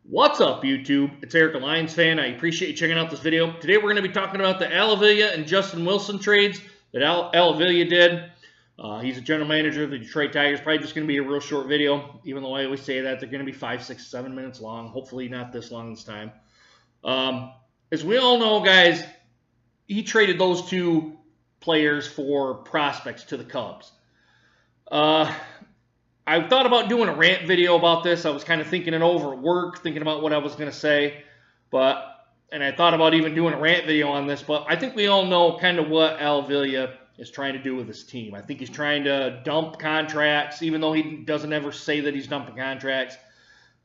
What's up, YouTube? It's Eric, a Lions fan. I appreciate you checking out this video. Today we're going to be talking about the Alex Avila and Justin Wilson trades that Alex Avila did. He's a general manager of the Detroit Tigers. Probably just going to be a real short video, even though I always say that. They're going to be 5, 6, 7 minutes long. Hopefully not this long this time. As we all know, guys, he traded those two players for prospects to the Cubs. I thought about doing a rant video about this. I was kind of thinking it over at work, thinking about what I was going to say. And I thought about even doing a rant video on this. But I think we all know kind of what Alex Avila is trying to do with his team. I think he's trying to dump contracts, even though he doesn't ever say that he's dumping contracts.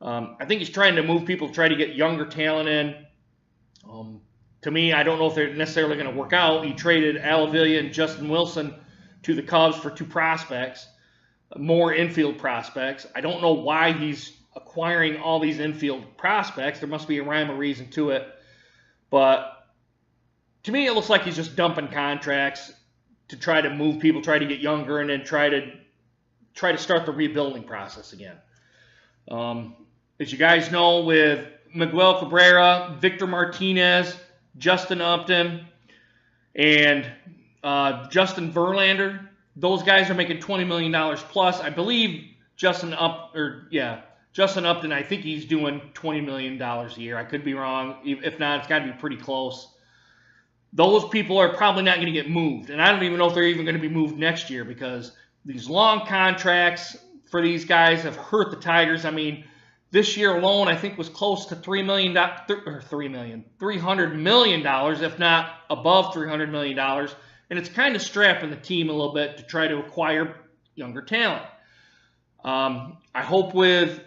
I think he's trying to move people, try to get younger talent in. To me, I don't know if they're necessarily going to work out. He traded Alex Avila and Justin Wilson to the Cubs for two prospects. More infield prospects. I don't know why he's acquiring all these infield prospects. There must be a rhyme or reason to it. But to me, it looks like he's just dumping contracts to try to move people, try to get younger, and then try to start the rebuilding process again. As you guys know, with Miguel Cabrera, Victor Martinez, Justin Upton, and Justin Verlander, those guys are making $20 million plus. I believe Justin Upton, I think he's doing $20 million a year. I could be wrong. If not, it's got to be pretty close. Those people are probably not going to get moved. And I don't even know if they're even going to be moved next year because these long contracts for these guys have hurt the Tigers. I mean, this year alone, I think was close to $300 million, if not above $300 million. And it's kind of strapping the team a little bit to try to acquire younger talent. I hope with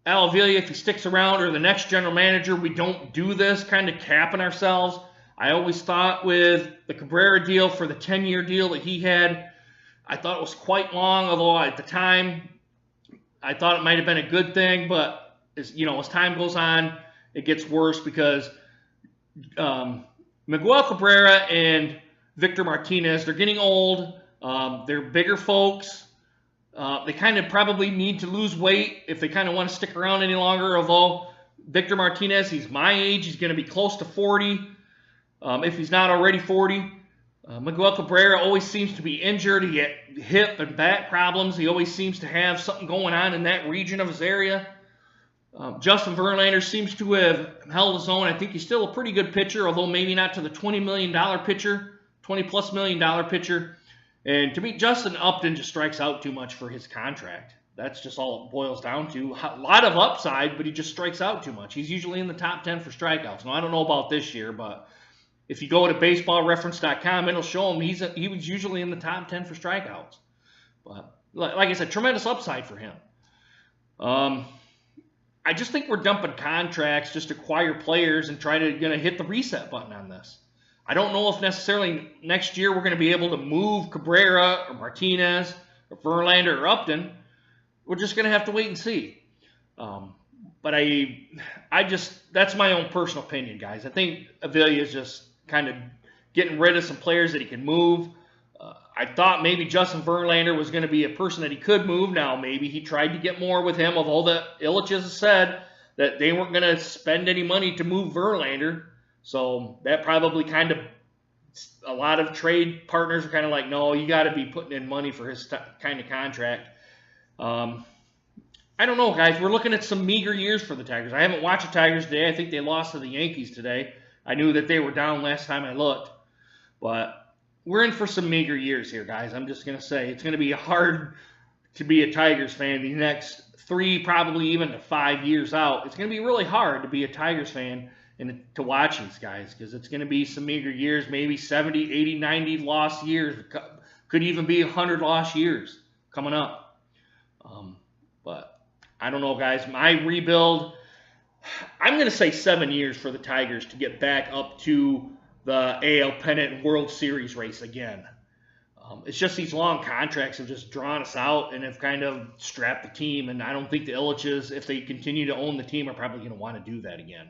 Alex Avila, if he sticks around, or the next general manager, we don't do this, kind of capping ourselves. I always thought with the Cabrera deal for the 10-year deal that he had, I thought it was quite long, although at the time I thought it might have been a good thing. But as time goes on, it gets worse because Miguel Cabrera and Victor Martinez, they're getting old. They're bigger folks. They kind of probably need to lose weight if they kind of want to stick around any longer. Although Victor Martinez, he's my age. He's going to be close to 40, if he's not already 40. Miguel Cabrera always seems to be injured. He had hip and back problems. He always seems to have something going on in that region of his area. Justin Verlander seems to have held his own. I think he's still a pretty good pitcher, although maybe not to the $20 million pitcher. $20+ million pitcher. And to me, Justin Upton just strikes out too much for his contract. That's just all it boils down to. A lot of upside, but he just strikes out too much. He's usually in the top 10 for strikeouts. Now, I don't know about this year, but if you go to baseballreference.com, it'll show him he was usually in the top 10 for strikeouts. But like I said, tremendous upside for him. I just think we're dumping contracts just to acquire players and try to hit the reset button on this. I don't know if necessarily next year we're going to be able to move Cabrera or Martinez or Verlander or Upton. We're just going to have to wait and see. But that's my own personal opinion, guys. I think Avila is just kind of getting rid of some players that he can move. I thought maybe Justin Verlander was going to be a person that he could move. Now, maybe he tried to get more with him, although the Ilitches has said that they weren't going to spend any money to move Verlander. So that probably kind of, a lot of trade partners are kind of like, no, you got to be putting in money for his kind of contract. I don't know, guys. We're looking at some meager years for the Tigers. I haven't watched the Tigers today. I think they lost to the Yankees today. I knew that they were down last time I looked. But we're in for some meager years here, guys. I'm just going to say it's going to be hard to be a Tigers fan the next 3, probably even to 5 years out. It's going to be really hard to be a Tigers fan and to watch these guys, because it's going to be some meager years, maybe 70, 80, 90 lost years. Could even be 100 lost years coming up. But I don't know, guys. My rebuild, I'm going to say 7 years for the Tigers to get back up to the AL Pennant and World Series race again. It's just these long contracts have just drawn us out and have kind of strapped the team. And I don't think the Ilitches, if they continue to own the team, are probably going to want to do that again.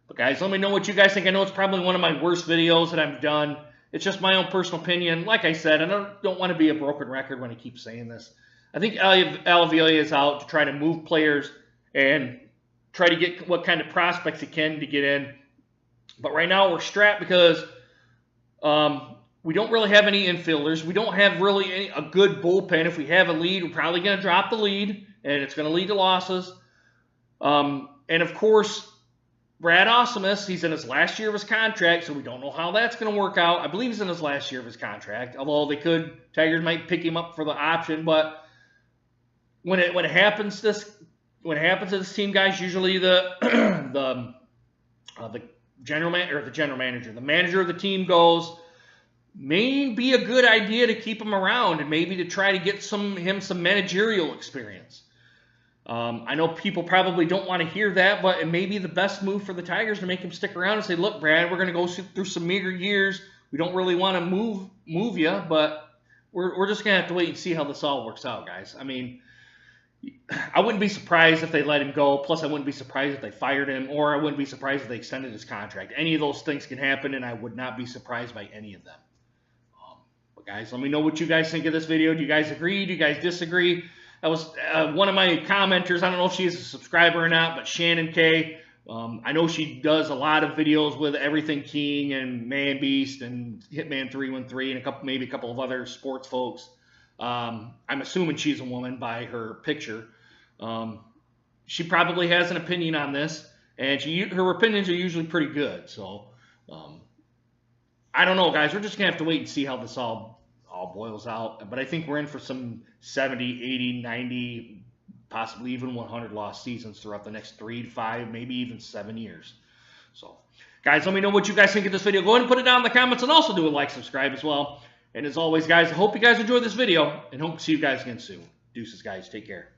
But guys, let me know what you guys think. I know it's probably one of my worst videos that I've done. It's just my own personal opinion. Like I said, I don't want to be a broken record when I keep saying this. I think Alex Avila is out to try to move players and try to get what kind of prospects he can to get in. But right now we're strapped because we don't really have any infielders. We don't have really a good bullpen. If we have a lead, we're probably going to drop the lead, and it's going to lead to losses. And of course, Brad Ausmus, he's in his last year of his contract, so we don't know how that's going to work out. I believe he's in his last year of his contract, although Tigers might pick him up for the option. But when it happens to this team, guys, usually the manager of the team goes, may be a good idea to keep him around and maybe to try to get him some managerial experience. I know people probably don't want to hear that, but it may be the best move for the Tigers to make him stick around and say, look, Brad, we're going to go through some meager years. We don't really want to move you, but we're just going to have to wait and see how this all works out, guys. I mean, I wouldn't be surprised if they let him go. Plus, I wouldn't be surprised if they fired him, or I wouldn't be surprised if they extended his contract. Any of those things can happen, and I would not be surprised by any of them. But guys, let me know what you guys think of this video. Do you guys agree? Do you guys disagree? That was one of my commenters. I don't know if she's a subscriber or not, but Shannon K. I know she does a lot of videos with Everything King and Man Beast and Hitman 313 and maybe a couple of other sports folks. I'm assuming she's a woman by her picture. She probably has an opinion on this, and her opinions are usually pretty good. So I don't know, guys. We're just gonna have to wait and see how this all boils out. But I think we're in for some 70, 80, 90, possibly even 100 loss seasons throughout the next 3 to 5, maybe even 7 years. So, guys, let me know what you guys think of this video. Go ahead and put it down in the comments, and also do a like, subscribe as well. And as always, guys, I hope you guys enjoyed this video, and hope to see you guys again soon. Deuces, guys. Take care.